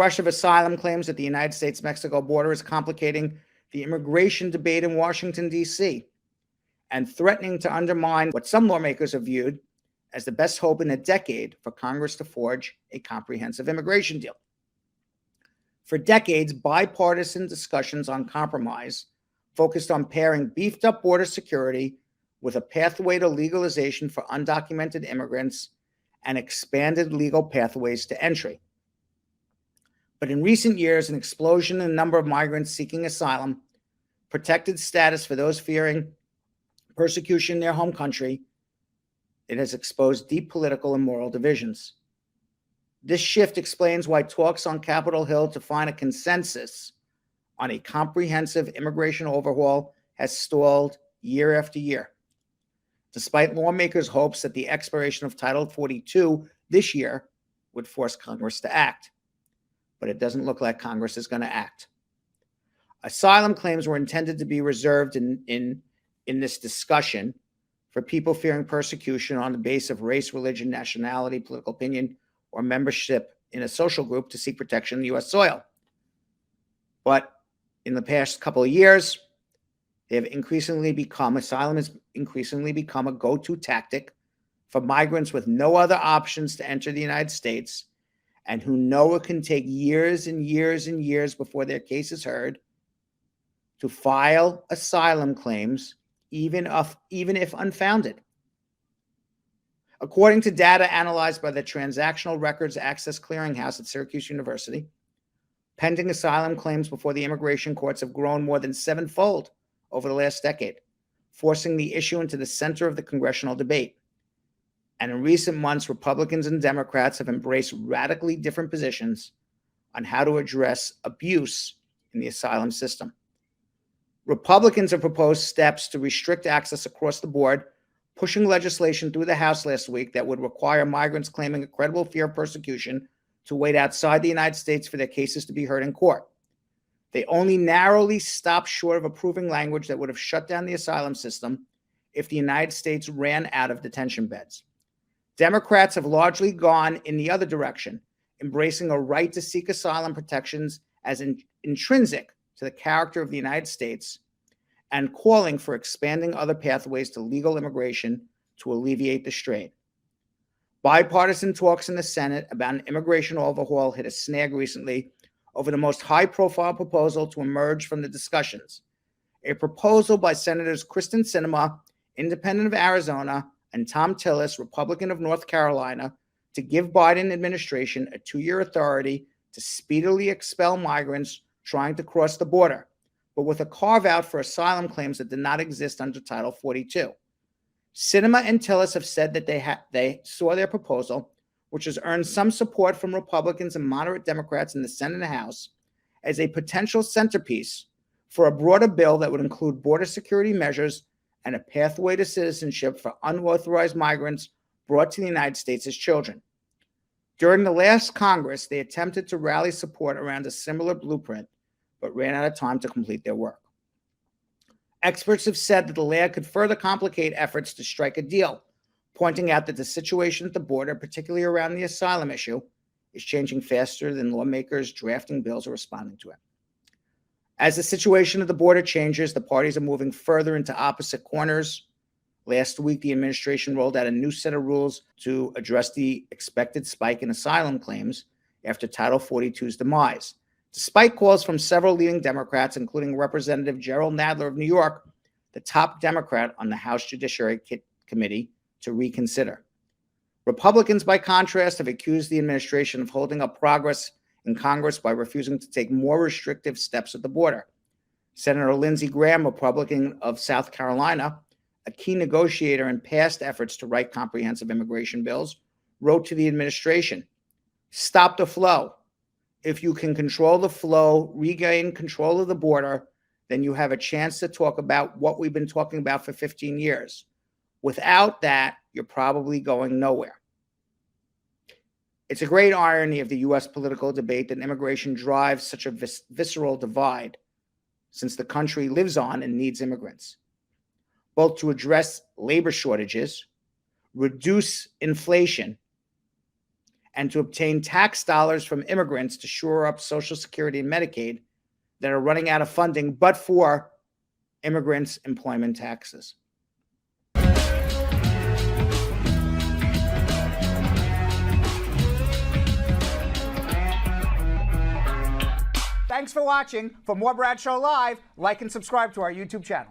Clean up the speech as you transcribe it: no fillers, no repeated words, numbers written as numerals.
crush of asylum claims at the United States-Mexico border is complicating the immigration debate in Washington, D.C., and threatening to undermine what some lawmakers have viewed as the best hope in a decade for Congress to forge a comprehensive immigration deal. For decades, bipartisan discussions on compromise focused on pairing beefed-up border security with a pathway to legalization for undocumented immigrants and expanded legal pathways to entry. But in recent years, an explosion in the number of migrants seeking asylum, protected status for those fearing persecution in their home country, it has exposed deep political and moral divisions. This shift explains why talks on Capitol Hill to find a consensus on a comprehensive immigration overhaul has stalled year after year. Despite lawmakers' hopes that the expiration of Title 42 this year would force Congress to act. But it doesn't look like Congress is going to act. Asylum claims were intended to be reserved in this discussion for people fearing persecution on the basis of race, religion, nationality, political opinion, or membership in a social group to seek protection in the U.S. soil. But in the past couple of years, asylum has increasingly become a go-to tactic for migrants with no other options to enter the United States and who know it can take years and years and years before their case is heard to file asylum claims, even if unfounded. According to data analyzed by the Transactional Records Access Clearinghouse at Syracuse University, pending asylum claims before the immigration courts have grown more than sevenfold over the last decade, forcing the issue into the center of the congressional debate. And in recent months, Republicans and Democrats have embraced radically different positions on how to address abuse in the asylum system. Republicans have proposed steps to restrict access across the board, pushing legislation through the House last week that would require migrants claiming a credible fear of persecution to wait outside the United States for their cases to be heard in court. They only narrowly stopped short of approving language that would have shut down the asylum system if the United States ran out of detention beds. Democrats have largely gone in the other direction, embracing a right to seek asylum protections as intrinsic to the character of the United States and calling for expanding other pathways to legal immigration to alleviate the strain. Bipartisan talks in the Senate about an immigration overhaul hit a snag recently over the most high-profile proposal to emerge from the discussions, a proposal by Senators Kristen Sinema, Independent of Arizona, and Tom Tillis, Republican of North Carolina, to give Biden administration a 2-year authority to speedily expel migrants trying to cross the border, but with a carve-out for asylum claims that did not exist under Title 42. Sinema and Tillis have said that they saw their proposal, which has earned some support from Republicans and moderate Democrats in the Senate and House, as a potential centerpiece for a broader bill that would include border security measures and a pathway to citizenship for unauthorized migrants brought to the United States as children. During the last Congress, they attempted to rally support around a similar blueprint, but ran out of time to complete their work. Experts have said that the law could further complicate efforts to strike a deal, pointing out that the situation at the border, particularly around the asylum issue, is changing faster than lawmakers drafting bills or responding to it. As the situation at the border changes, the parties are moving further into opposite corners. Last week, the administration rolled out a new set of rules to address the expected spike in asylum claims after Title 42's demise, despite calls from several leading Democrats, including Representative Gerald Nadler of New York, the top Democrat on the House Judiciary Committee, to reconsider. Republicans, by contrast, have accused the administration of holding up progress in Congress by refusing to take more restrictive steps at the border. Senator Lindsey Graham, Republican of South Carolina, a key negotiator in past efforts to write comprehensive immigration bills, wrote to the administration, "Stop the flow. If you can control the flow, regain control of the border, then you have a chance to talk about what we've been talking about for 15 years. Without that, you're probably going nowhere." It's a great irony of the U.S. political debate that immigration drives such a visceral divide, since the country lives on and needs immigrants, both to address labor shortages, reduce inflation, and to obtain tax dollars from immigrants to shore up Social Security and Medicaid that are running out of funding, but for immigrants' employment taxes. Thanks for watching. For more Brad Show Live, like and subscribe to our YouTube channel.